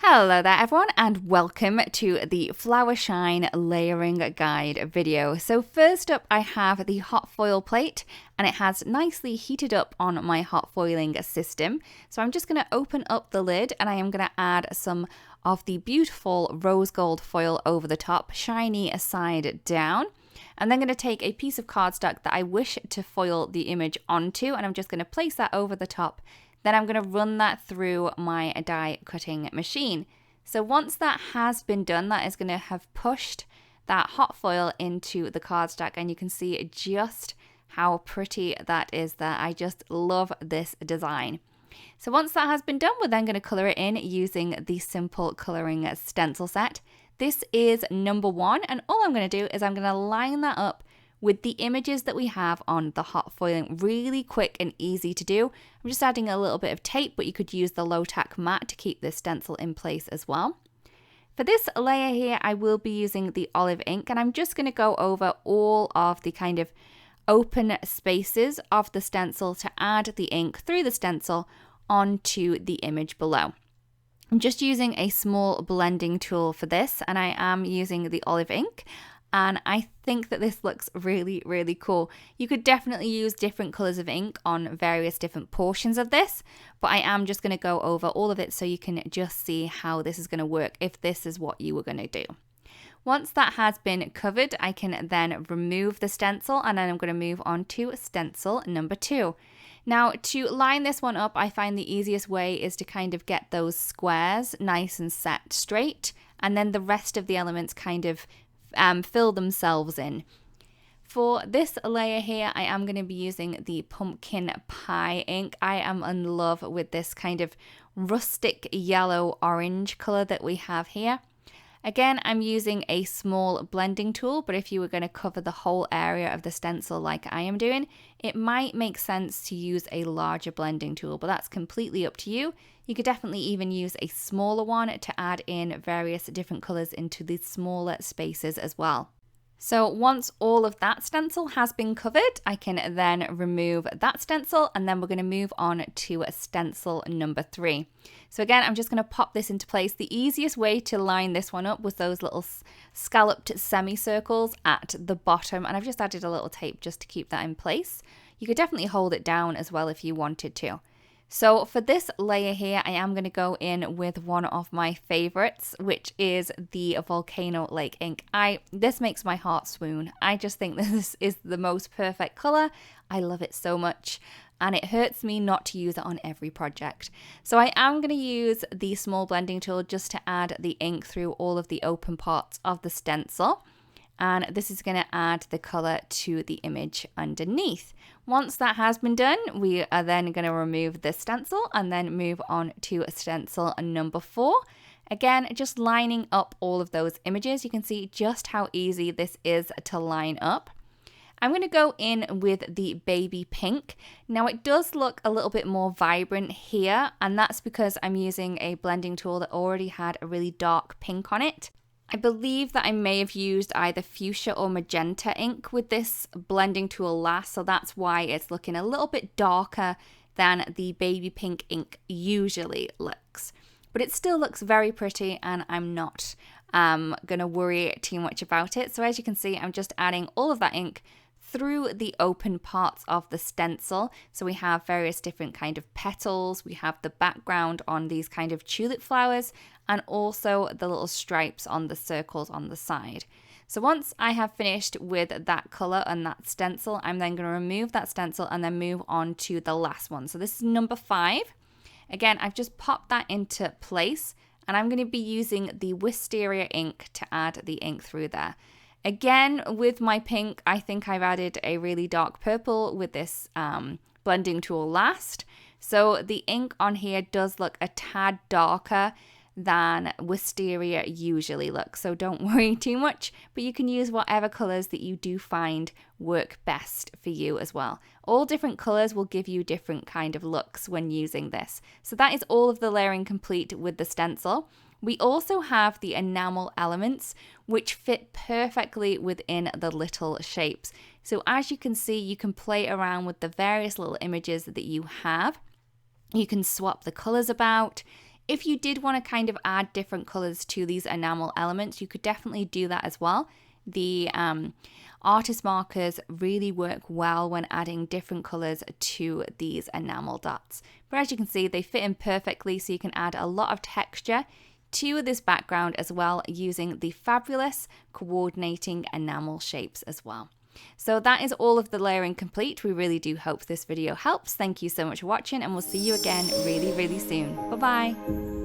Hello there everyone and welcome to the Flower Shine layering guide video. So first up I have the hot foil plate and it has nicely heated up on my hot foiling system. So I'm just going to open up the lid and I am going to add some of the beautiful rose gold foil over the top, shiny side down. I'm then going to take a piece of cardstock that I wish to foil the image onto and I'm just going to place that over the top. Then I'm going to run that through my die cutting machine. So once that has been done, that is going to have pushed that hot foil into the cardstock and you can see just how pretty that is there. I just love this design. So once that has been done, we're then going to colour it in using the simple colouring stencil set. This is number 1 and all I'm going to do is I'm going to line that up with the images that we have on the hot foiling. Really quick and easy to do. I'm just adding a little bit of tape, but you could use the low tack mat to keep this stencil in place as well. For this layer here, I will be using the olive ink and I'm just going to go over all of the kind of open spaces of the stencil to add the ink through the stencil onto the image below. I'm just using a small blending tool for this and I am using the olive ink. And I think that this looks really, really cool. You could definitely use different colors of ink on various different portions of this, but I am just going to go over all of it so you can just see how this is going to work if this is what you were going to do. Once that has been covered, I can then remove the stencil and then I'm going to move on to stencil number 2. Now, to line this one up, I find the easiest way is to kind of get those squares nice and set straight, and then the rest of the elements kind of fill themselves in. For this layer here, I am going to be using the pumpkin pie ink. I am in love with this kind of rustic yellow orange color that we have here. Again, I'm using a small blending tool, but if you were going to cover the whole area of the stencil like I am doing, it might make sense to use a larger blending tool, but that's completely up to you. You could definitely even use a smaller one to add in various different colors into the smaller spaces as well. So once all of that stencil has been covered, I can then remove that stencil and then we're going to move on to stencil number 3. So again, I'm just going to pop this into place. The easiest way to line this one up was those little scalloped semicircles at the bottom, and I've just added a little tape just to keep that in place. You could definitely hold it down as well if you wanted to. So for this layer here, I am going to go in with one of my favorites, which is the Volcano Lake ink. This makes my heart swoon. I just think this is the most perfect color. I love it so much and it hurts me not to use it on every project. So I am going to use the small blending tool just to add the ink through all of the open parts of the stencil. And this is going to add the color to the image underneath. Once that has been done, we are then going to remove the stencil and then move on to stencil number 4. Again, just lining up all of those images. You can see just how easy this is to line up. I'm going to go in with the baby pink. Now it does look a little bit more vibrant here, and that's because I'm using a blending tool that already had a really dark pink on it. I believe that I may have used either fuchsia or magenta ink with this blending tool last, so that's why it's looking a little bit darker than the baby pink ink usually looks. But it still looks very pretty and I'm not going to worry too much about it. So as you can see, I'm just adding all of that ink through the open parts of the stencil. So we have various different kind of petals, we have the background on these kind of tulip flowers, and also the little stripes on the circles on the side. So once I have finished with that color and that stencil, I'm then going to remove that stencil and then move on to the last one. So this is number 5. Again, I've just popped that into place and I'm going to be using the wisteria ink to add the ink through there. Again, with my pink, I think I've added a really dark purple with this blending tool last. So the ink on here does look a tad darker than wisteria usually looks. So don't worry too much, but you can use whatever colors that you do find work best for you as well. All different colors will give you different kind of looks when using this. So that is all of the layering complete with the stencil. We also have the enamel elements, which fit perfectly within the little shapes. So as you can see, you can play around with the various little images that you have. You can swap the colors about. If you did want to kind of add different colors to these enamel elements, you could definitely do that as well. The artist markers really work well when adding different colors to these enamel dots. But as you can see, they fit in perfectly, so you can add a lot of texture to this background as well using the fabulous coordinating enamel shapes as well. So that is all of the layering complete. We really do hope this video helps. Thank you so much for watching, and we'll see you again really, really soon. Bye-bye.